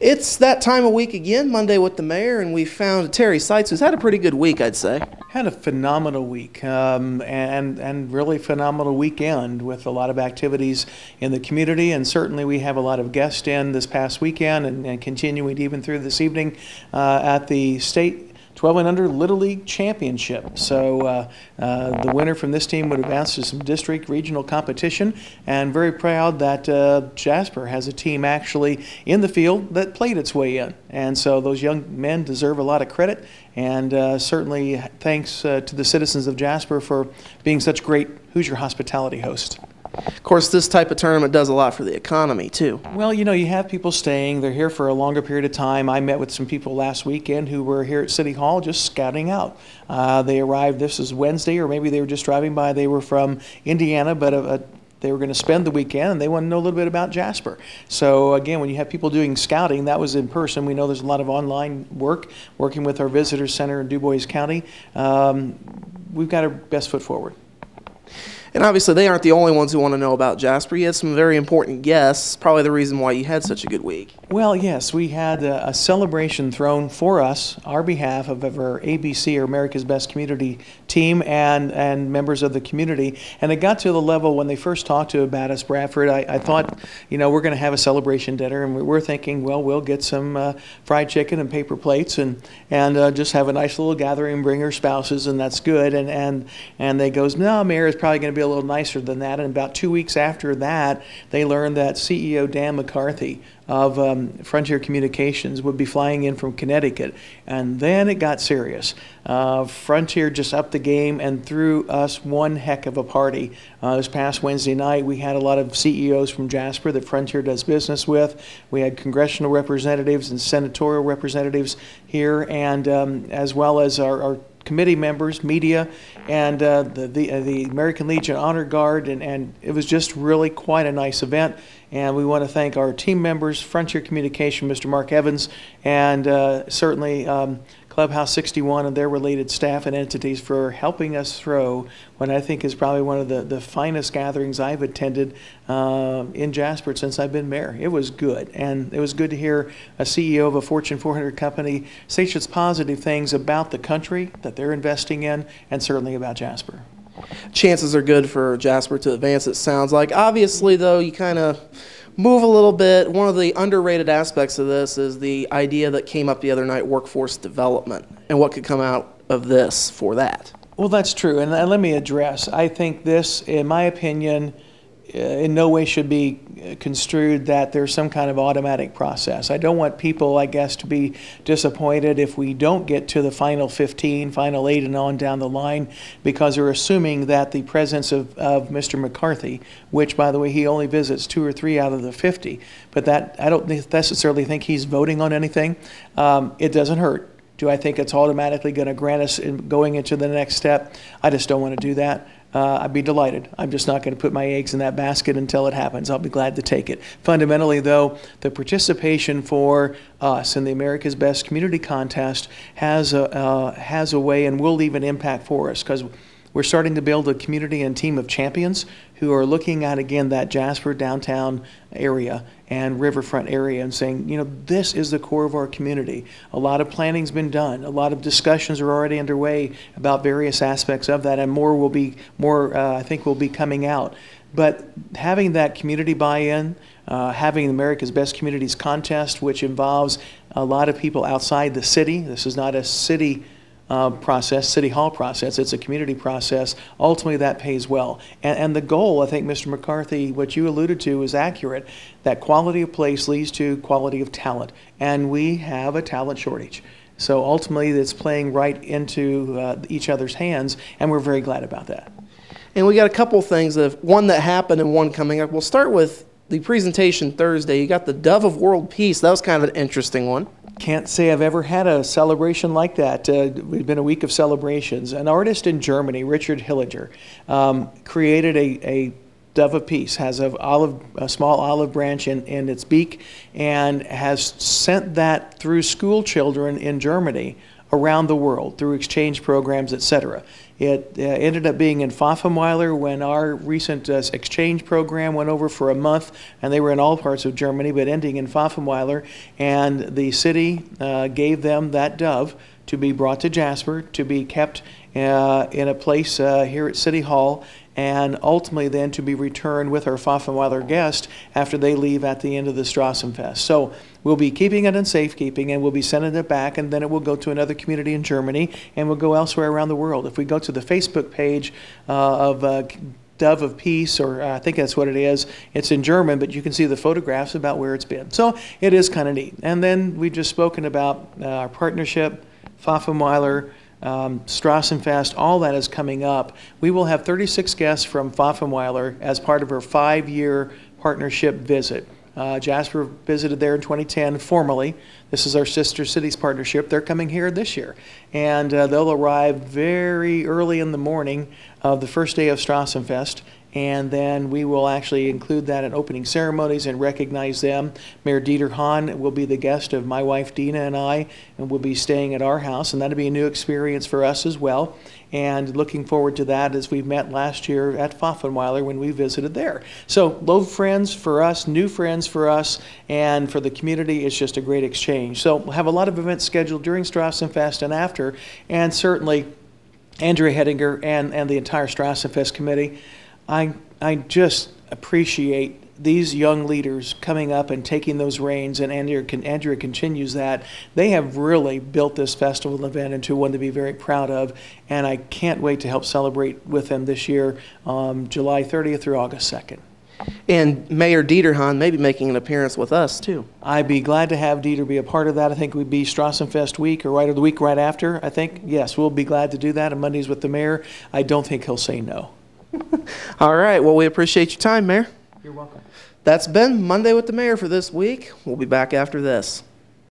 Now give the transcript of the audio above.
It's that time of week again, Monday with the mayor, and we found Terry Seitz, who's had a pretty good week, I'd say. Had a phenomenal week and really phenomenal weekend with a lot of activities in the community, and certainly we have a lot of guests in this past weekend and continuing even through this evening at the state 12 and under Little League Championship. So the winner from this team would advance to some district regional competition, and very proud that Jasper has a team actually in the field that played its way in. And so those young men deserve a lot of credit, and certainly thanks to the citizens of Jasper for being such great Hoosier hospitality hosts. Of course, this type of tournament does a lot for the economy, too. Well, you know, you have people staying. They're here for a longer period of time. I met with some people last weekend who were here at City Hall just scouting out. They arrived, this is Wednesday, or maybe they were just driving by. They were from Indiana, but they were going to spend the weekend, and they want to know a little bit about Jasper. So, again, when you have people doing scouting, that was in person. We know there's a lot of online work, working with our visitor center in Du Bois County. We've got our best foot forward. And obviously, they aren't the only ones who want to know about Jasper. You had some very important guests, probably the reason why you had such a good week. Well, yes, we had a celebration thrown for us, our behalf of our ABC, or America's Best Community team, and members of the community. And it got to the level when they first talked to about us, Bradford, I thought, you know, we're going to have a celebration dinner, and we're thinking, well, we'll get some fried chicken and paper plates and just have a nice little gathering, bring our spouses, and that's good. And they goes, no, Mayor, it's probably going to be a little nicer than that. And about 2 weeks after that, they learned that CEO Dan McCarthy of Frontier Communications would be flying in from Connecticut. And then it got serious. Frontier just upped the game and threw us one heck of a party. This past Wednesday night, we had a lot of CEOs from Jasper that Frontier does business with. We had congressional representatives and senatorial representatives here, and as well as our committee members, media, and the American Legion Honor Guard, and it was just really quite a nice event. And we want to thank our team members, Frontier Communication, Mr. Mark Evans, and certainly Clubhouse 61 and their related staff and entities for helping us throw what I think is probably one of the finest gatherings I've attended in Jasper since I've been mayor. It was good, and it was good to hear a CEO of a Fortune 400 company say such positive things about the country that they're investing in, and certainly about Jasper. Chances are good for Jasper to advance, it sounds like. Obviously, though, you kind of move a little bit. One of the underrated aspects of this is the idea that came up the other night, workforce development, and what could come out of this for that. Well, that's true, and let me address. I think this, in my opinion, in no way should be construed that there's some kind of automatic process. I don't want people, I guess, to be disappointed if we don't get to the final 15, final 8 and on down the line, because they're assuming that the presence of Mr. McCarthy, which, by the way, he only visits 2 or 3 out of the 50, but that I don't necessarily think he's voting on anything. It doesn't hurt. Do I think it's automatically going to grant us going into the next step? I just don't want to do that. I'd be delighted. I'm just not going to put my eggs in that basket until it happens. I'll be glad to take it. Fundamentally, though, the participation for us in the America's Best Community Contest has a way and will leave an impact for us, because we're starting to build a community and team of champions who are looking at, again, that Jasper downtown area and riverfront area and saying, you know, this is the core of our community. A lot of planning's been done. A lot of discussions are already underway about various aspects of that, and I think will be coming out. But having that community buy-in, having America's Best Communities Contest, which involves a lot of people outside the city. This is not a city city hall process, it's a community process. Ultimately, that pays well. And the goal, I think, Mr. McCarthy, what you alluded to is accurate, that quality of place leads to quality of talent. And we have a talent shortage. So ultimately, it's playing right into each other's hands, and we're very glad about that. And we got a couple things, one that happened and one coming up. We'll start with the presentation Thursday. You got the Dove of World Peace. That was kind of an interesting one. Can't say I've ever had a celebration like that. We've been a week of celebrations. An artist in Germany, Richard Hilliger, created a dove of peace, has a small olive branch in its beak, and has sent that through school children in Germany around the world through exchange programs, etc. It ended up being in Pfaffenweiler when our recent exchange program went over for a month, and they were in all parts of Germany, but ending in Pfaffenweiler. And the city gave them that dove to be brought to Jasper, to be kept in a place here at City Hall, and ultimately then to be returned with our Pfaffenweiler guest after they leave at the end of the Strassenfest. So we'll be keeping it in safekeeping, and we'll be sending it back, and then it will go to another community in Germany, and we'll go elsewhere around the world. If we go to the Facebook page of Dove of Peace, or I think that's what it is. It's in German, but you can see the photographs about where it's been. So it is kind of neat. And then we've just spoken about our partnership, Pfaffenweiler, Strassenfest, all that is coming up. We will have 36 guests from Pfaffenweiler as part of our 5-year partnership visit. Jasper visited there in 2010 formally. This is our Sister Cities partnership. They're coming here this year. And they'll arrive very early in the morning of the first day of Strassenfest. And then we will actually include that in opening ceremonies and recognize them. Mayor Dieter Hahn will be the guest of my wife Dina and I, and we'll be staying at our house, and that'll be a new experience for us as well. And looking forward to that, as we met last year at Pfaffenweiler when we visited there. So old friends for us, new friends for us, and for the community, it's just a great exchange. So we'll have a lot of events scheduled during Strassenfest and after, and certainly Andrea Hettinger and the entire Strassenfest committee. I just appreciate these young leaders coming up and taking those reins, and Andrea continues that. They have really built this festival event into one to be very proud of, and I can't wait to help celebrate with them this year, July 30th through August 2nd. And Mayor Dieter Hahn may be making an appearance with us, too. I'd be glad to have Dieter be a part of that. I think we'd be Strassenfest week or the week right after, I think. Yes, we'll be glad to do that on Mondays with the mayor. I don't think he'll say no. All right. Well, we appreciate your time, Mayor. You're welcome. That's been Monday with the Mayor for this week. We'll be back after this.